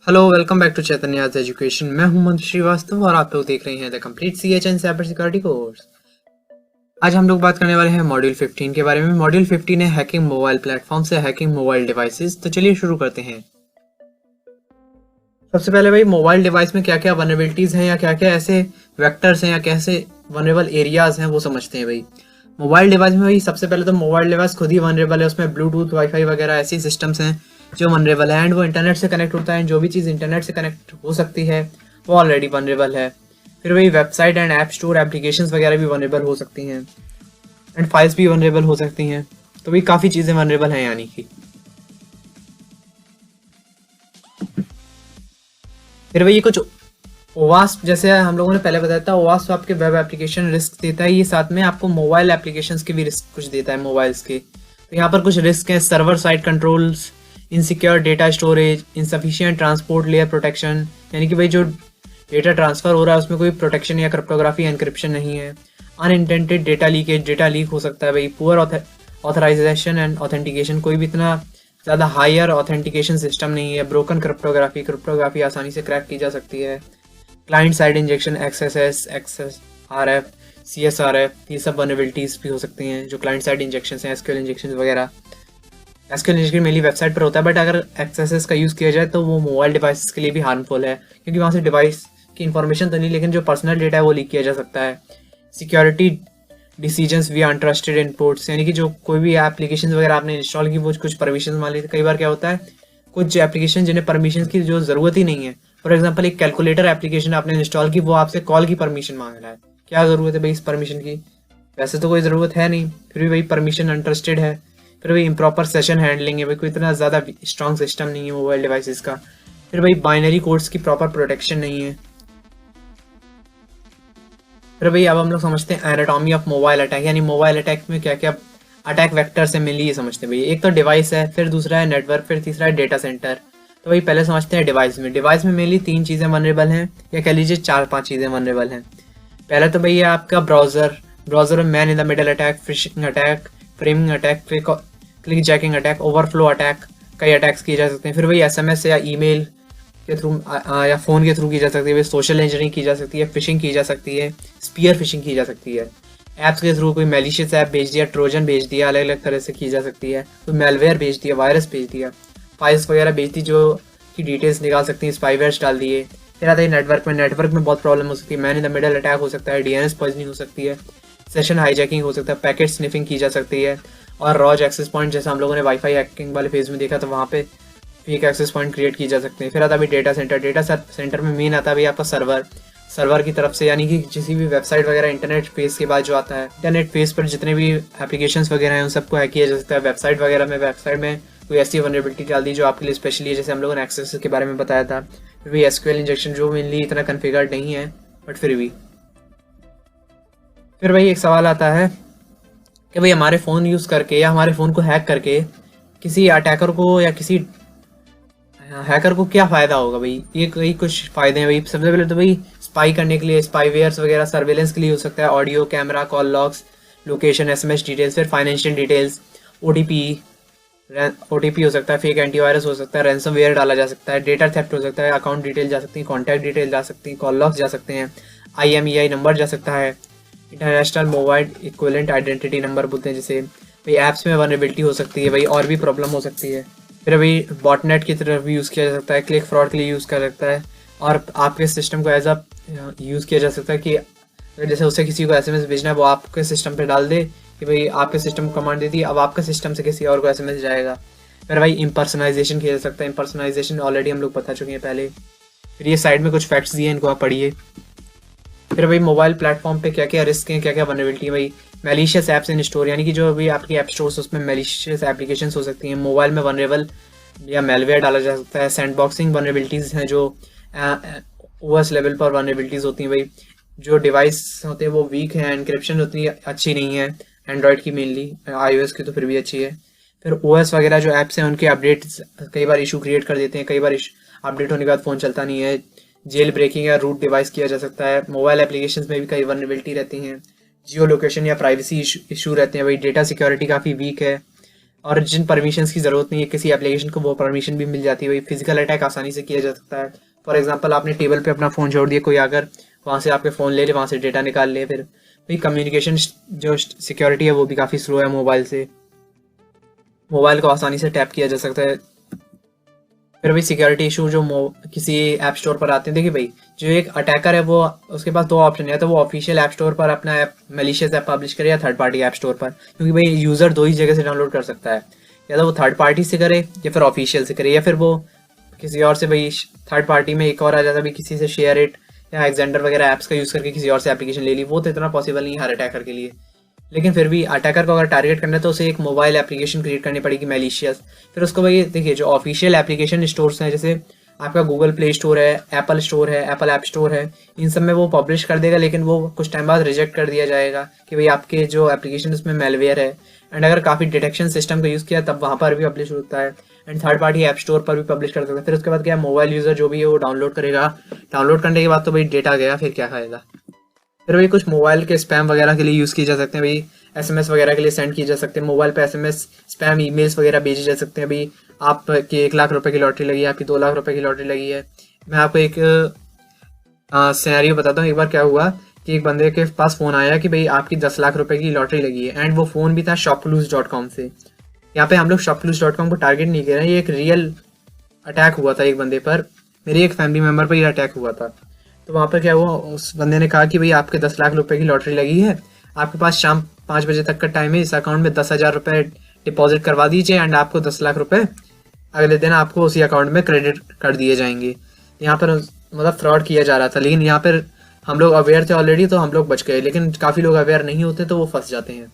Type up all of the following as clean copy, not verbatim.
Hello welcome back to Chaitanya's education. मैं हूं मंत्र श्रीवास्तव और आप लोग देख रहे हैं the complete CHN cyber security course. आज हम लोग बात करने वाले हैं मॉड्यूल 15 के बारे में। मॉड्यूल 15 है हैकिंग मोबाइल प्लेटफॉर्म से हैकिंग मोबाइल डिवाइसेस। तो चलिए शुरू करते हैं। सबसे पहले भाई मोबाइल डिवाइस में क्या क्या वनरेबिलिटीज हैं या क्या क्या ऐसे वेक्टर्स हैं या कैसे वनरेबल एरियाज हैं वो समझते हैं भाई। मोबाइल डिवाइस में भाई सबसे पहले तो मोबाइल डिवाइस खुद ही वनरेबल है, उसमें ब्लूटूथ वाईफाई वगैरह ऐसी सिस्टम्स हैं जो वनरेबल है एंड वो इंटरनेट से कनेक्ट होता है। जो भी चीज़ इंटरनेट से कनेक्ट हो सकती है वो ऑलरेडी वनरेबल है। फिर वही website and app store applications वगैरह भी वनरेबल हो सकती हैं एंड फाइल्स भी वनरेबल हो सकती हैं। तो भाई काफ़ी चीज़ें वनरेबल हैं यानी कि। फिर वही कुछ ओवास्प जैसे हम लोगों ने पहले बताया था, ओवास्प आपके वेब एप्लीकेशन रिस्क देता है, ये साथ में आपको मोबाइल एप्लीकेशंस के भी रिस्क कुछ देता है मोबाइल्स के। तो यहाँ पर कुछ रिस्क हैं: server side controls, insecure data storage, insufficient transport layer protection, यानी कि भाई जो डेटा ट्रांसफर हो रहा है उसमें कोई प्रोटेक्शन या क्रिप्टोग्राफी एनक्रिप्शन नहीं है। अनइंटेंटेड डेटा लीकेज, डेटा लीक हो सकता है भाई। पुअर ऑथराइजेशन एंड ऑथेंटिकेशन, कोई भी इतना ज़्यादा हायर ऑथेंटिकेशन सिस्टम नहीं है। ब्रोकन क्रिप्टोग्राफी, क्रिप्टोग्राफी आसानी से क्रैक की जा सकती है। Client side injection, XSS, XSRF, CSRF, ये सब वनरेबिलिटीज भी हो सकती हैं जो क्लाइंट साइड इंजेक्शन हैं, SQL इंजेक्शन वगैरह। SQL इंजेक्शन मेनली वेबसाइट पर होता है, बट अगर XSS का यूज़ किया जाए तो वो मोबाइल डिवाइस के लिए भी हार्मफुल है, क्योंकि वहाँ से डिवाइस की इन्फॉर्मेशन तो नहीं लेकिन जो पर्सनल डेटा है वो लीक किया जा सकता है। Security decisions we untrusted inputs, यानी कि जो कोई भी एप्लीकेशन वगैरह आपने इंस्टॉल की वो कुछ परमिशन मान ली। कई बार क्या होता है, कुछ एप्लीकेशन जिन्हें परमिशन की जो ज़रूरत ही नहीं है। फॉर एग्जांपल एक कैलकुलेटर एप्लीकेशन आपने इंस्टॉल की, वो आपसे कॉल की परमिशन मांग रहा है। क्या ज़रूरत है भाई इस परमिशन की? वैसे तो कोई ज़रूरत है नहीं, फिर भी भाई परमिशन अनट्रस्टेड है। फिर भाई इम्प्रॉपर सेशन हैंडलिंग है, भाई कोई इतना ज़्यादा स्ट्रॉन्ग सिस्टम नहीं है मोबाइल डिवाइसेस का। फिर भाई बाइनरी कोड्स की प्रॉपर प्रोटेक्शन नहीं है। फिर भाई अब हम लोग समझते हैं एनाटॉमी ऑफ मोबाइल अटैक, यानी मोबाइल अटैक में क्या क्या अटैक वेक्टर से मिली ये समझते हैं भाई। एक तो डिवाइस है, फिर दूसरा है नेटवर्क, फिर तीसरा है डेटा सेंटर। तो भाई पहले समझते हैं डिवाइस में। डिवाइस में मेनली 3 चीज़ें वनरेबल हैं, या कह लीजिए 4-5 चीज़ें वनरेबल हैं। पहले तो भाई आपका ब्राउज़र। ब्राउज़र में man in the middle attack, phishing attack, framing attack, click jacking attack, overflow attack, कई अटैक्स किए जा सकते हैं। फिर भाई SMS या ईमेल के थ्रू या फ़ोन के थ्रू की जा सकती है, सोशल इंजीनियरिंग की जा सकती है, फिशिंग की जा सकती है, स्पीयर फिशिंग की जा सकती है। ऐप्स के थ्रू कोई मैलिशियस ऐप भेज दिया, ट्रोजन भेज दिया, अलग अलग तरह से की जा सकती है। कोई मेलवेयर भेज दिया, वायरस भेज दिया, फाइल्स वगैरह भेज दी जो की डिटेल्स निकाल सकती हैं, स्पाईवेयर्स डाल दिए। फिर आता है नेटवर्क में। नेटवर्क में बहुत प्रॉब्लम हो सकती है, man in the middle attack हो सकता है, DNS पॉइजनिंग हो सकती है, सेशन हाईजैकिंग हो सकता है, पैकेट स्निफिंग की जा सकती है, और रॉज एक्सेस पॉइंट जैसे हम लोगों ने वाईफाई हैकिंग वाले फेज में देखा तो वहाँ पे फेक एक्सेस पॉइंट क्रिएट की जा सकते हैं। फिर आता है डेटा सेंटर। डेटा सेंटर में मेन आता है आपका सर्वर। सर्वर की तरफ से, यानी कि किसी भी वेबसाइट वगैरह इंटरनेट फेस के बाद जो आता है, इंटरनेट फेस पर जितने भी एप्लीकेशंस वगैरह हैं उन सबको हैक किया जा सकता है। वेबसाइट वगैरह में, वेबसाइट में कोई ऐसी वनरेबिलिटी डाल दी जो आपके लिए स्पेशली है, जैसे हम लोगों ने एक्सेस के बारे में बताया था। फिर भी SQL इंजेक्शन जो मेनली इतना कन्फिगर्ड नहीं है, बट फिर भी। फिर भाई एक सवाल आता है कि भाई हमारे फ़ोन यूज़ करके या हमारे फ़ोन को हैक करके किसी अटैकर को या किसी हैकर को क्या फ़ायदा होगा भाई। ये कई कुछ फ़ायदे हैं भाई। सबसे पहले तो भाई स्पाई करने के लिए स्पाईवेयर्स वगैरह, सर्वेलेंस के लिए हो सकता है, audio, camera, call logs, location, SMS details, फिर फाइनेंशियल डिटेल्स, OTP हो सकता है, फेक एंटीवायरस हो सकता है, रैंसमवेयर डाला जा सकता है, डेटा थेफ्ट हो सकता है, अकाउंट डिटेल जा सकती है, कॉन्टैक्ट डिटेल जा सकती है, कॉल लॉग्स जा सकते हैं, IMEI नंबर जा सकता है, international mobile equivalent identity number बोलते हैं जिसे। भाई ऐप्स में वनरेबिलिटी हो सकती है भाई, और भी प्रॉब्लम हो सकती है। फिर अभी बॉटनेट की तरफ भी यूज़ किया जा सकता है, क्लिक फ्रॉड के लिए यूज़ कर सकता है, और आपके सिस्टम को एज अ यूज़ किया जा सकता है कि जैसे उसे किसी को SMS भेजना है वो आपके सिस्टम पे डाल दे कि भाई आपके सिस्टम को कमांड दे दी, अब आपके सिस्टम से किसी और को SMS जाएगा। फिर भाई इम्पर्सनाइजेशन किया जा सकता है। इम्पर्सनाइजेशन ऑलरेडी हम लोग बता चुके हैं पहले। फिर ये साइड में कुछ फैक्ट्स दिए हैं, इनको आप पढ़िए। फिर भाई मोबाइल प्लेटफॉर्म पे क्या क्या रिस्क हैं, क्या क्या वनरेबिलिटी है भाई। मैलिशियस ऐप्स इन स्टोर, यानी कि जो भी आपकी ऐप स्टोर्स उसमें मैलिशियस एप्लीकेशंस हो सकती हैं। मोबाइल में वनरेबल या मेलवेयर डाला जा सकता है। सैंडबॉक्सिंग वनरेबिलिटीज़ हैं जो OS लेवल पर वनरेबिलिटीज़ होती हैं भाई। जो डिवाइस होते हैं वो वीक हैं, एनक्रिप्शन उतनी अच्छी नहीं है एंड्रॉयड की, मेनली iOS की तो फिर भी अच्छी है। फिर OS वगैरह जो ऐप्स हैं उनके अपडेट्स कई बार इशू क्रिएट कर देते हैं, कई बार अपडेट होने के बाद फ़ोन चलता नहीं है। जेल ब्रेकिंग या रूट डिवाइस किया जा सकता है। मोबाइल एप्लीकेशंस में भी कई वनरेबिलिटी रहती हैं। जियो लोकेशन या प्राइवेसी इशू रहते हैं भाई। डेटा सिक्योरिटी काफ़ी वीक है। और जिन परमिशंस की ज़रूरत नहीं है किसी एप्लीकेशन को, वो परमिशन भी मिल जाती है। वही फिजिकल अटैक आसानी से किया जा सकता है। फॉर एग्जांपल आपने टेबल पे अपना फ़ोन छोड़ दिया, कोई आकर वहाँ से आपके फ़ोन ले ले, वहाँ से डेटा निकाल ले। फिर वही कम्युनिकेशन जो सिक्योरिटी है वो भी काफ़ी स्लो है मोबाइल से। मोबाइल को आसानी से टैप किया जा सकता है। फिर वही सिक्योरिटी इशू जो किसी ऐप स्टोर पर आते हैं, देखिए भाई जो एक अटैकर है वो, उसके पास दो ऑप्शन है, तो वो ऑफिशियल ऐप स्टोर पर अपना ऐप मैलिशियस ऐप पब्लिश करे या थर्ड पार्टी ऐप स्टोर पर, क्योंकि भाई यूज़र दो ही जगह से डाउनलोड कर सकता है, या तो वो थर्ड पार्टी से करे या फिर ऑफिशियल से करे, या फिर वो किसी और से भाई थर्ड पार्टी में एक और आ जाता है भाई किसी से शेयर इट या एक्जेंडर वगैरह ऐप्स का यूज़ करके किसी और से एप्लीकेशन ले ली। वो तो इतना पॉसिबल नहीं है हर अटैकर के लिए, लेकिन फिर भी अटैकर को अगर टारगेट करना है तो उसे एक मोबाइल एप्लीकेशन क्रिएट करनी पड़ेगी मैलिशियस। फिर उसको भाई देखिए जो ऑफिशियल एप्लीकेशन स्टोर्स हैं, जैसे आपका गूगल प्ले स्टोर है, एप्पल स्टोर है, एप्पल ऐप स्टोर है, इन सब में वो पब्लिश कर देगा, लेकिन वो कुछ टाइम बाद रिजेक्ट कर दिया जाएगा कि भाई आपके जो एप्लीकेशन उसमें मेलवेयर है। एंड अगर काफ़ी डिटेक्शन सिस्टम का यूज़ किया तब वहाँ पर भी पब्लिश होता है, and third party app store पर भी पब्लिश कर सकता है। फिर उसके बाद क्या, मोबाइल यूज़र जो भी है वो डाउनलोड करेगा, डाउनलोड करने के बाद तो भाई डेटा गया, फिर क्या खाएगा। फिर भाई कुछ मोबाइल के स्पैम वगैरह के लिए यूज़ किए जा सकते हैं भाई, एसएमएस वगैरह के लिए सेंड किए जा सकते हैं मोबाइल पे, एसएमएस स्पैम ईमेल्स वगैरह भेजे जा सकते हैं भाई। आपकी 1 लाख रुपए की लॉटरी लगी है, आपकी 2 लाख रुपए की लॉटरी लगी है। मैं आपको एक सिनेरियो बताता हूँ। एक बार क्या हुआ कि एक बंदे के पास फ़ोन आया कि भाई आपकी 10 लाख रुपए की लॉटरी लगी है, एंड वो फ़ोन भी था shopclues.com से। यहाँ पे हम लोग shopclues.com को टारगेट नहीं कर रहे हैं, ये एक रियल अटैक हुआ था एक बंदे पर, मेरे एक फैमिली मेम्बर पर ये अटैक हुआ था। तो वहाँ पर क्या हुआ, उस बंदे ने कहा कि भाई आपके 10 लाख रुपए की लॉटरी लगी है, आपके पास शाम 5 बजे तक का टाइम है, इस अकाउंट में 10,000 रुपये डिपॉजिट करवा दीजिए एंड आपको 10 लाख रुपए अगले दिन आपको उसी अकाउंट में क्रेडिट कर दिए जाएंगे। यहाँ पर मतलब फ्रॉड किया जा रहा था, लेकिन यहाँ पर हम लोग अवेयर थे ऑलरेडी तो हम लोग बच गए, लेकिन काफ़ी लोग अवेयर नहीं होते तो वो फंस जाते हैं।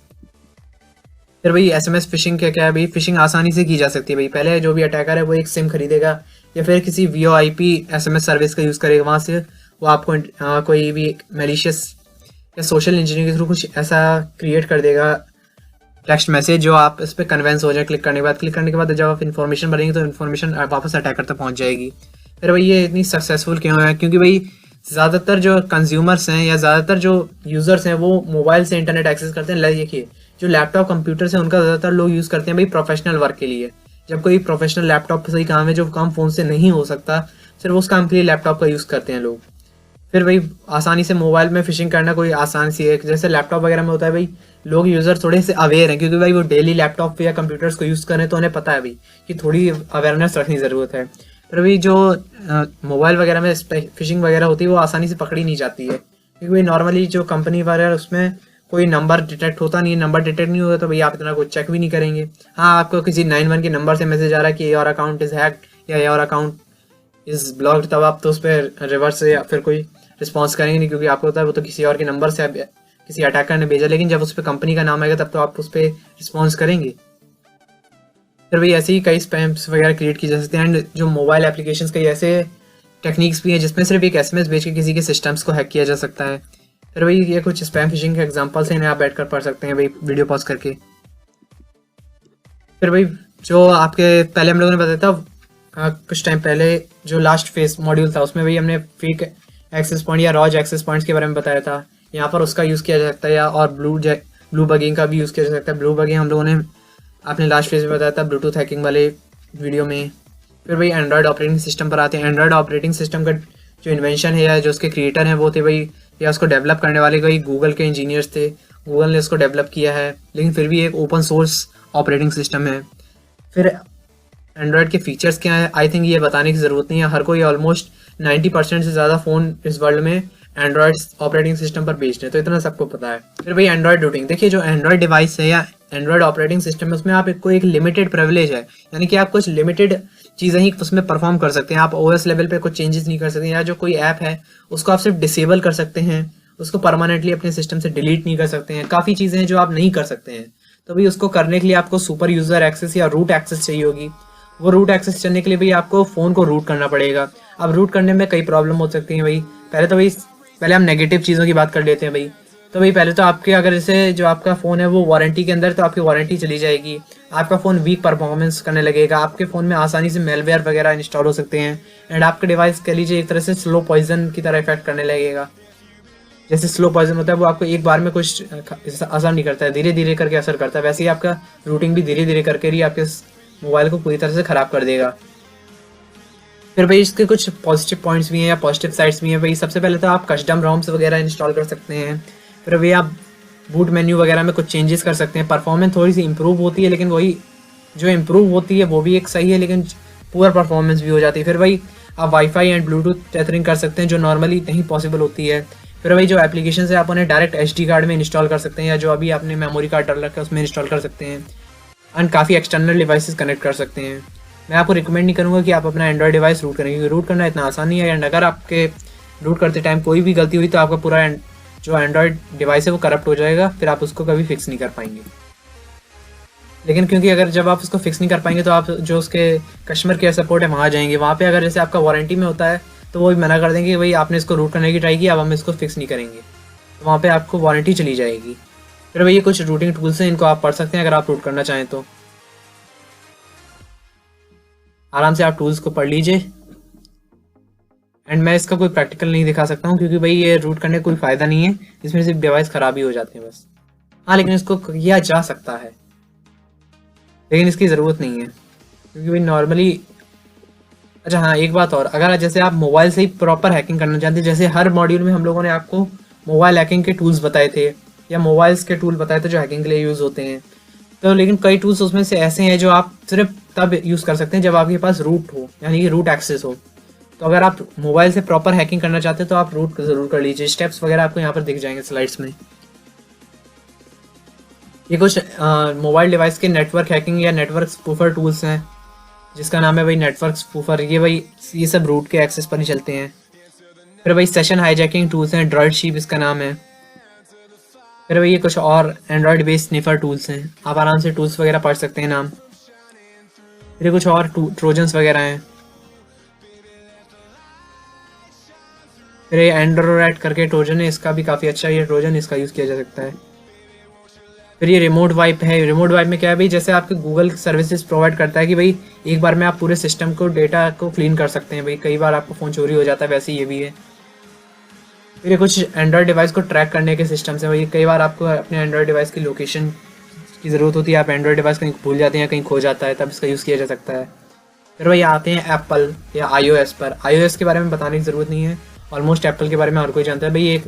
फिर भाई एसएमएस फिशिंग क्या है भाई, फिशिंग आसानी से की जा सकती है भाई। पहले जो भी अटैकर है वो एक सिम खरीदेगा या फिर किसी वीओआईपी एसएमएस सर्विस का यूज़ करेगा, वहाँ से वो आपको कोई भी मैलिशियस या सोशल इंजीनियरिंग के थ्रू कुछ ऐसा क्रिएट कर देगा टेक्स्ट मैसेज जो आप इस पर कन्वेंस हो जाए। क्लिक करने के बाद जब आप इन्फॉर्मेशन भरेंगे तो इन्फॉर्मेशन वापस अटैकर तक पहुंच जाएगी। फिर भाई ये इतनी सक्सेसफुल क्यों है, क्योंकि भाई ज़्यादातर जो कंज्यूमर्स हैं या ज़्यादातर जो यूज़र्स हैं वो मोबाइल से इंटरनेट एक्सेस करते हैं। देखिए जो लैपटॉप कंप्यूटर्स हैं उनका ज़्यादातर लोग यूज़ करते हैं भाई प्रोफेशनल वर्क के लिए। जब कोई प्रोफेशनल लैपटॉप से ही काम है जो काम फ़ोन से नहीं हो सकता, सिर्फ उस काम के लिए लैपटॉप का यूज़ करते हैं लोग। फिर भाई आसानी से मोबाइल में फिशिंग करना कोई आसान सी है, जैसे लैपटॉप वगैरह में होता है भाई लोग यूज़र थोड़े से अवेयर हैं, क्योंकि भाई वो डेली लैपटॉप या कंप्यूटर्स को यूज़ करें तो उन्हें पता है भाई कि थोड़ी अवेयरनेस रखनी ज़रूरत है। पर भाई जो मोबाइल वगैरह में फिशिंग वगैरह होती है वो आसानी से पकड़ी नहीं जाती है, क्योंकि भाई नॉर्मली जो कंपनी वगैरह उसमें कोई नंबर डिटेक्ट होता नहीं है। नंबर डिटेक्ट नहीं होता तो भाई आप इतना कुछ चेक भी नहीं करेंगे। हाँ, आपको किसी 91 के नंबर से मैसेज आ रहा है कि योर अकाउंट इज़ हैक्ड या योर अकाउंट इज़ ब्लॉक्ड, तब आप तो उस पर रिवर्स या फिर कोई रिस्पॉन्स करेंगे नहीं, क्योंकि आपको होता है वो तो किसी और के नंबर से किसी अटैकर ने भेजा। लेकिन जब उस पर कंपनी का नाम आएगा तब तो आप उस पर रिस्पॉन्स करेंगे। फिर भाई ऐसे ही कई स्पैम्स वगैरह क्रिएट की जा सकते हैं, एंड जो मोबाइल एप्लीकेशंस कई ऐसे टेक्निक्स भी हैं जिसमें सिर्फ एक एसएमएस भेज के किसी के सिस्टम्स को हैक किया जा सकता है। फिर भाई ये कुछ स्पैम फिशिंग के एग्जांपल्स हैं, इन्हें आप बैठ कर पढ़ सकते हैं भाई वीडियो पॉज करके। फिर भाई जो आपके पहले हम लोगों ने बताया था कुछ टाइम पहले जो लास्ट फेस मॉड्यूल था उसमें भाई हमने फेक एक्सेस पॉइंट या रॉज एक्सेस पॉइंट्स के बारे में बताया था। यहाँ पर उसका यूज़ किया जा सकता है, या और ब्लू बगिंग का भी यूज़ किया जा सकता है। ब्लू बगिंग हम लोगों ने आपने लास्ट फेज में बताया था ब्लूटूथ हैकिंग वाले वीडियो में। फिर भाई एंड्रॉयड ऑपरेटिंग सिस्टम पर आते हैं। एंड्रॉयड ऑपरेटिंग सिस्टम का जो इन्वेंशन है या जो उसके क्रिएटर हैं वो थे भाई, या उसको डेवलप करने वाले भाई गूगल के इंजीनियर्स थे। गूगल ने उसको डेवलप किया है, लेकिन फिर भी एक ओपन सोर्स ऑपरेटिंग सिस्टम है। फिर एंड्रॉयड के फीचर्स क्या है, आई थिंक ये बताने की ज़रूरत नहीं है, हर कोई ऑलमोस्ट 90% से ज़्यादा फ़ोन इस वर्ल्ड में एंड्रॉयड ऑपरेटिंग सिस्टम पर बेस्ड है, तो इतना सबको पता है। फिर भाई एंड्रॉयड रूटिंग, देखिए जो एंड्रॉयड डिवाइस है या एंड्रॉयड ऑपरेटिंग सिस्टम है उसमें आप एक लिमिटेड प्रिविलेज है, यानी कि आप कुछ लिमिटेड चीज़ें ही उसमें परफॉर्म कर सकते हैं। आप ओएस लेवल पे कुछ चेंजेस नहीं कर सकते, या जो कोई ऐप है उसको आप सिर्फ डिसेबल कर सकते हैं, उसको परमानेंटली अपने सिस्टम से डिलीट नहीं कर सकते हैं। काफ़ी चीज़ें हैं जो आप नहीं कर सकते हैं, तो भाई उसको करने के लिए आपको सुपर यूज़र एक्सेस या रूट एक्सेस चाहिए होगी। वो रूट एक्सेस करने के लिए भाई आपको फ़ोन को रूट करना पड़ेगा। अब रूट करने में कई प्रॉब्लम हो सकती हैं भाई। पहले हम नेगेटिव चीज़ों की बात कर लेते हैं भाई। तो भाई पहले तो आपके अगर जैसे जो आपका फ़ोन है वो वारंटी के अंदर, तो आपकी वारंटी चली जाएगी, आपका फ़ोन वीक परफॉर्मेंस करने लगेगा, आपके फ़ोन में आसानी से मेलवेयर वगैरह इंस्टॉल हो सकते हैं, एंड आपके डिवाइस कह लीजिए एक तरह से स्लो पॉइजन की तरह इफेक्ट करने लगेगा। जैसे स्लो पॉइजन होता है वो आपको एक बार में कुछ असर नहीं करता है, धीरे धीरे करके असर करता है, वैसे ही आपका रूटिंग भी धीरे धीरे करके ही आपके मोबाइल को पूरी तरह से ख़राब कर देगा। फिर भाई इसके कुछ पॉजिटिव पॉइंट्स भी हैं या पॉजिटिव साइड्स भी हैं भाई। सबसे पहले तो आप कस्टम रोम्स वगैरह इंस्टॉल कर सकते हैं। फिर भाई आप बूट मेन्यू वगैरह में कुछ चेंजेस कर सकते हैं। परफॉर्मेंस थोड़ी सी इंप्रूव होती है, लेकिन वही जो इम्प्रूव होती है वो भी एक सही है, लेकिन पुअर परफॉर्मेंस भी हो जाती है। फिर भाई आप वाईफाई एंड ब्लूटूथ टेथरिंग कर सकते हैं जो नॉर्मली नहीं पॉसिबल होती है। फिर भाई जो एप्लीकेशन है आप उन्हें डायरेक्ट SD कार्ड में इंस्टॉल कर सकते हैं, या जो अभी आपने मेमोरी कार्ड डाल रखा है उसमें इंस्टॉल कर सकते हैं। एंड काफ़ी एक्सटर्नल डिवाइसेस कनेक्ट कर सकते हैं। मैं आपको रिकमेंड नहीं करूँगा कि आप अपना एंड्रॉयड डिवाइस रूट करें, क्योंकि रूट करना इतना आसान नहीं है। एंड अगर आपके रूट करते टाइम कोई भी गलती हुई तो आपका पूरा जो एंड्रॉयड डिवाइस है वो करप्ट हो जाएगा, फिर आप उसको कभी फिक्स नहीं कर पाएंगे। लेकिन क्योंकि अगर जब आप उसको फिक्स नहीं कर पाएंगे तो आप जो उसके कस्टमर केयर सपोर्ट है वहाँ जाएंगे, वहाँ पे अगर जैसे आपका वारंटी में होता है तो वो भी मना कर देंगे कि भाई आपने इसको रूट करने की ट्राई की, अब हम इसको फिक्स नहीं करेंगे, तो वहाँ पे आपको वारंटी चली जाएगी। फिर भैया कुछ रूटिंग टूल्स हैं, इनको आप पढ़ सकते हैं अगर आप रूट करना चाहें तो। आराम से आप टूल्स को पढ़ लीजिए। एंड मैं इसका कोई प्रैक्टिकल नहीं दिखा सकता हूँ क्योंकि भाई ये रूट करने का कोई फ़ायदा नहीं है, इसमें सिर्फ डिवाइस ख़राब ही हो जाते हैं बस। हाँ, लेकिन इसको किया जा सकता है, लेकिन इसकी ज़रूरत नहीं है क्योंकि भाई नॉर्मली। अच्छा हाँ, एक बात और, अगर जैसे आप मोबाइल से ही प्रॉपर हैकिंग करना चाहते हैं, जैसे हर मॉड्यूल में हम लोगों ने आपको मोबाइल हैकिंग के टूल्स बताए थे या मोबाइल्स के टूल बताए थे जो हैकिंग के लिए यूज़ होते हैं, तो लेकिन कई टूल्स उसमें से ऐसे हैं जो आप सिर्फ तब यूज़ कर सकते हैं जब आपके पास रूट हो, यानी कि रूट एक्सेस हो। तो अगर आप मोबाइल से प्रॉपर हैकिंग करना चाहते हैं तो आप रूट ज़रूर कर लीजिए। स्टेप्स वगैरह आपको यहाँ पर दिख जाएंगे स्लाइड्स में। ये कुछ मोबाइल डिवाइस के नेटवर्क हैकिंग या नेटवर्क स्पूफर टूल्स हैं, जिसका नाम है भाई नेटवर्क स्पूफर। ये भाई ये सब रूट के एक्सेस पर ही चलते हैं। फिर भाई सेशन हाईजैकिंग टूल्स हैं, ड्रॉइड शीप इसका नाम है। फिर भाई ये कुछ और एंड्रॉयड बेस्ड स्निफर टूल्स हैं, आप आराम से टूल्स वगैरह पढ़ सकते हैं नाम। फिर कुछ और ट्रोजन्स वगैरह हैं। फिर ये एंड्रोरेट करके ट्रोजन है, इसका भी काफ़ी अच्छा ये ट्रोजन, इसका यूज़ किया जा सकता है। फिर ये रिमोट वाइप है। रिमोट वाइप में क्या है भाई, जैसे आपके गूगल सर्विसेज प्रोवाइड करता है कि भाई एक बार में आप पूरे सिस्टम को डेटा को क्लीन कर सकते हैं। भाई कई बार आपको फ़ोन चोरी हो जाता है, वैसे ये भी है। फिर ये कुछ एंड्रॉयड डिवाइस को ट्रैक करने के सिस्टम से। भाई कई बार आपको अपने एंड्रॉयड डिवाइस की लोकेशन की ज़रूरत होती है, आप एंड्रॉयड डिवाइस कहीं भूल जाते हैं या कहीं खो जाता है, तब इसका यूज़ किया जा सकता है। फिर भाई आते हैं एप्पल या iOS पर। iOS के बारे में बताने की ज़रूरत नहीं है, ऑलमोस्ट एप्पल के बारे में हर कोई जानता है। भाई एक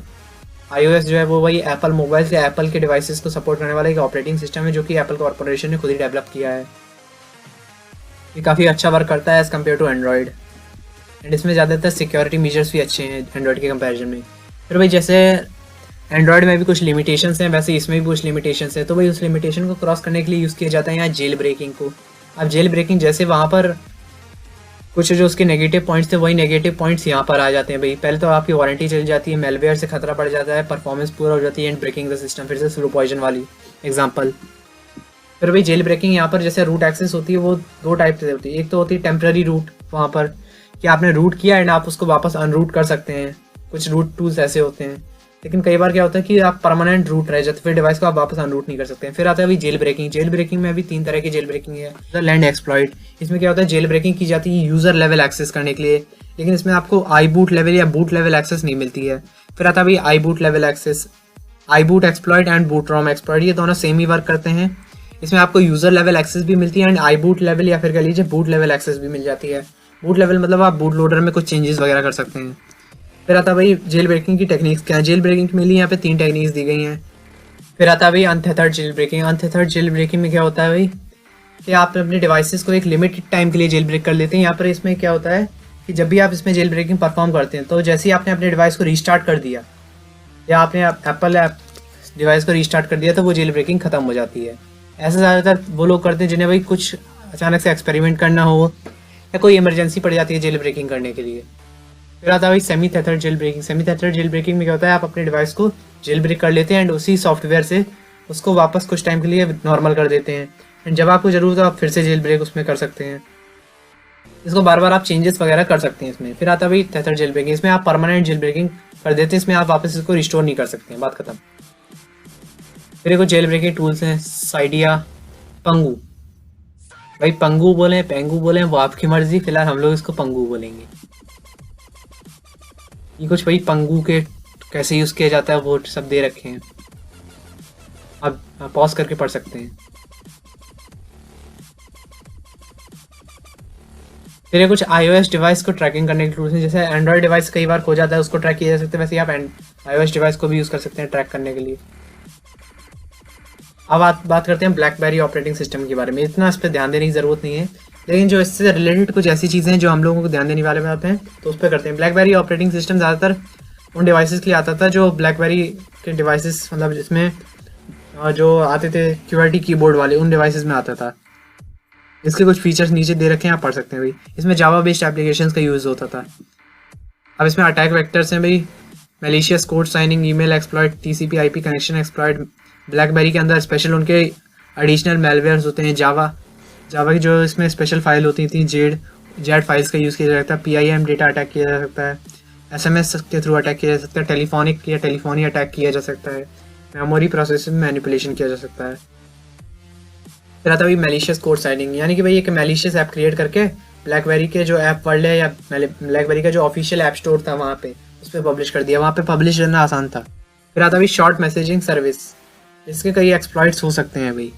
iOS जो है वो वही एप्पल मोबाइल या एप्पल के डिवाइसेस को सपोर्ट करने वाला एक ऑपरेटिंग सिस्टम है जो कि एप्पल कॉर्पोरेशन ने खुद ही डेवलप किया है। ये काफ़ी अच्छा वर्क करता है as compare to Android, and इसमें ज़्यादातर सिक्योरिटी मेजर्स भी अच्छे हैं एंड्रॉयड के कंपैरिजन में। फिर भाई जैसे एंड्रॉयड में भी कुछ लिमिटेशंस हैं, वैसे इसमें भी कुछ लिमिटेशंस हैं, तो भाई उस लिमिटेशन को क्रॉस करने के लिए यूज़ किया जाता है यहाँ जेल ब्रेकिंग को। अब जेल ब्रेकिंग जैसे वहाँ पर कुछ जो उसके नेगेटिव पॉइंट्स थे वही नेगेटिव पॉइंट्स यहाँ पर आ जाते हैं। भाई पहले तो आपकी वारंटी चली जाती है, मेलवेयर से खतरा पड़ जाता है, परफॉर्मेंस पूरा हो जाती है, एंड ब्रेकिंग द सिस्टम। फिर से स्लो पॉइजन वाली एग्जांपल। फिर भाई जेल ब्रेकिंग यहाँ पर जैसे रूट एक्सेस होती है वो दो टाइप से होती है। एक तो होती है टेम्प्रेरी रूट, वहाँ पर कि आपने रूट किया एंड आप उसको वापस अनरूट कर सकते हैं, कुछ रूट टूल्स ऐसे होते हैं। लेकिन कई बार क्या होता है कि आप परमानेंट रूट रह जाते, फिर डिवाइस को आप वापस अनरूट नहीं कर सकते हैं। फिर आता है अभी जेल ब्रेकिंग। जेल ब्रेकिंग में अभी 3 तरह की जेल ब्रेकिंग है। लैंड एक्सप्लॉइट, इसमें क्या होता है जेल ब्रेकिंग की जाती है यूज़र लेवल एक्सेस करने के लिए, लेकिन इसमें आपको आई बूट लेवल या बूट लेवल एक्सेस नहीं मिलती है। फिर आता है अभी iBoot level access, iBoot exploit and boot ROM exploit, ये दोनों सेम ही वर्क करते हैं। इसमें आपको यूज़र लेवल एक्सेस भी मिलती है एंड आई बूट लेवल या फिर कह लीजिए बूट लेवल एक्सेस भी मिल जाती है। बूट लेवल मतलब आप बूट लोडर में कुछ चेंजेस वगैरह कर सकते हैं। फिर आता भाई जेल ब्रेकिंग की टेक्निक्स क्या है। जेल ब्रेकिंग के लिए यहाँ पे 3 टेक्निक्स दी गई हैं। फिर आता भाई अनथेथर्ड जेल ब्रेकिंग। अनथेथर्ड जेल ब्रेकिंग में क्या होता है भाई कि आप अपने डिवाइसेस को एक लिमिटेड टाइम के लिए जेल ब्रेक कर लेते हैं। यहाँ पर इसमें क्या होता है कि जब भी आप इसमें जेल ब्रेकिंग परफॉर्म करते हैं तो जैसे ही आपने अपने डिवाइस को रीस्टार्ट कर दिया या आपने एप्पल ऐप डिवाइस को रीस्टार्ट कर दिया तो वो जेल ब्रेकिंग ख़त्म हो जाती है। ऐसा ज़्यादातर वो लोग करते हैं जिन्हें भाई कुछ अचानक से एक्सपेरिमेंट करना हो या कोई इमरजेंसी पड़ जाती है जेल ब्रेकिंग करने के लिए। फिर आता है भाई semi tethered jailbreaking. Semi tethered jailbreaking में क्या होता है आप अपने डिवाइस को जेल ब्रेक कर लेते हैं एंड उसी सॉफ्टवेयर से उसको वापस कुछ टाइम के लिए नॉर्मल कर देते हैं, एंड जब आपको ज़रूरत हो आप फिर से जेल ब्रेक उसमें कर सकते हैं। इसको बार बार आप चेंजेस वगैरह कर सकते हैं इसमें। फिर आता है भाई थेथर्ड जेल ब्रेकिंग। इसमें आप परमानेंट जेल ब्रेकिंग कर देते हैं, इसमें आप वापस इसको रिस्टोर नहीं कर सकते हैं, बात खत्म। फिर कुछ जेल ब्रेकिंग टूल्स हैं, साइडिया, पंगू। भाई पंगू बोलें पेंगू बोलें वो आपकी मर्जी, फिलहाल हम लोग इसको पंगू बोलेंगे। ये कुछ भाई पंगू के कैसे यूज़ किया जाता है वो सब दे रखे हैं। आप पॉज करके पढ़ सकते हैं। फिर ये कुछ iOS डिवाइस को ट्रैकिंग करने के टूल्स हैं। जैसे एंड्रॉयड डिवाइस कई बार खो जाता है, उसको ट्रैक किया जा सकता है, वैसे ही आप iOS डिवाइस को भी यूज़ कर सकते हैं ट्रैक करने के लिए। अब बात करते हैं ब्लैकबेरी ऑपरेटिंग सिस्टम के बारे में। इतना इस पर ध्यान देने की ज़रूरत नहीं है, लेकिन जो इससे रिलेटेड कुछ ऐसी चीज़ें हैं जो हम लोगों को ध्यान देने वाले में आते हैं तो उस पर करते हैं। ब्लैकबेरी ऑपरेटिंग सिस्टम ज़्यादातर उन डिवाइसेस के लिए आता था जो ब्लैकबेरी के डिवाइसेस, मतलब जिसमें जो आते थे QWERTY कीबोर्ड वाले, उन डिवाइसेस में आता था। इसके कुछ फीचर्स नीचे दे रखे हैं, आप पढ़ सकते हैं भाई। इसमें जावा बेस्ड एप्लीकेशंस का यूज़ होता था। अब इसमें अटैक वेक्टर्स हैं भाई, malicious code signing, email exploit, TCP IP connection exploit. Blackberry के अंदर स्पेशल उनके एडिशनल मेलवेयर्स होते हैं। जावा की जो इसमें स्पेशल फाइल होती थी जेड फाइल्स का यूज़ किया जा सकता है। PIM डेटा अटैक किया जा सकता है, SMS के थ्रू अटैक किया जा सकता है, टेलीफोनिक या टेलीफोनी अटैक किया जा सकता है, मेमोरी प्रोसेसिंग में मैनिपुलेशन किया जा सकता है। फिर आता है मैलिशियस कोड साइनिंग, यानी कि भाई एक मैलिशियस ऐप क्रिएट करके ब्लैकबेरी के जो ऐप वर्ल्ड है या ब्लैकबेरी का जो ऑफिशियल ऐप स्टोर था वहाँ पे उस पर पब्लिश कर दिया। वहाँ पे पब्लिश करना आसान था। फिर आता है शॉर्ट मैसेजिंग सर्विस, इसके कई एक्सप्लॉइट्स हो सकते हैं भाई।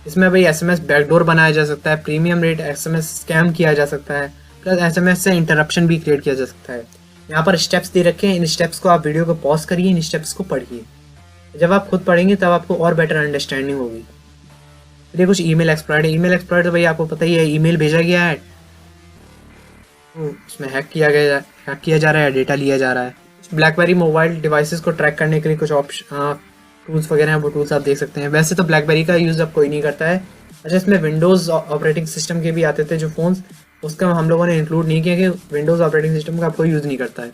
इसमें भाई SMS बैकडोर बनाया जा सकता है, प्रीमियम रेट SMS स्कैम किया जा सकता है, प्लस SMS से इंटरप्शन भी क्रिएट किया जा सकता है। यहाँ पर स्टेप्स दे रखे हैं, इन स्टेप्स को आप वीडियो को पॉज करिए, इन स्टेप्स को पढ़िए। जब आप खुद पढ़ेंगे तब आपको और बेटर अंडरस्टैंडिंग होगी। फिर कुछ ईमेल एक्सप्लॉइट है। ईमेल एक्सप्लॉइट तो भाई आपको पता ही है, ईमेल भेजा गया है तो उसमें हैक किया जा रहा है, डेटा लिया जा रहा है। ब्लैकबेरी मोबाइल डिवाइसेस को ट्रैक करने के लिए कुछ ऑप्शन टूल्स वगैरह हैं, वो टूल्स आप देख सकते हैं। वैसे तो ब्लैकबेरी का यूज़ अब कोई नहीं करता है। अच्छा, इसमें विंडोज़ ऑपरेटिंग सिस्टम के भी आते थे जो फ़ोन्स, उसका हम लोगों ने इंक्लूड नहीं किया कि विंडोज़ ऑपरेटिंग सिस्टम का अब कोई यूज़ नहीं करता है।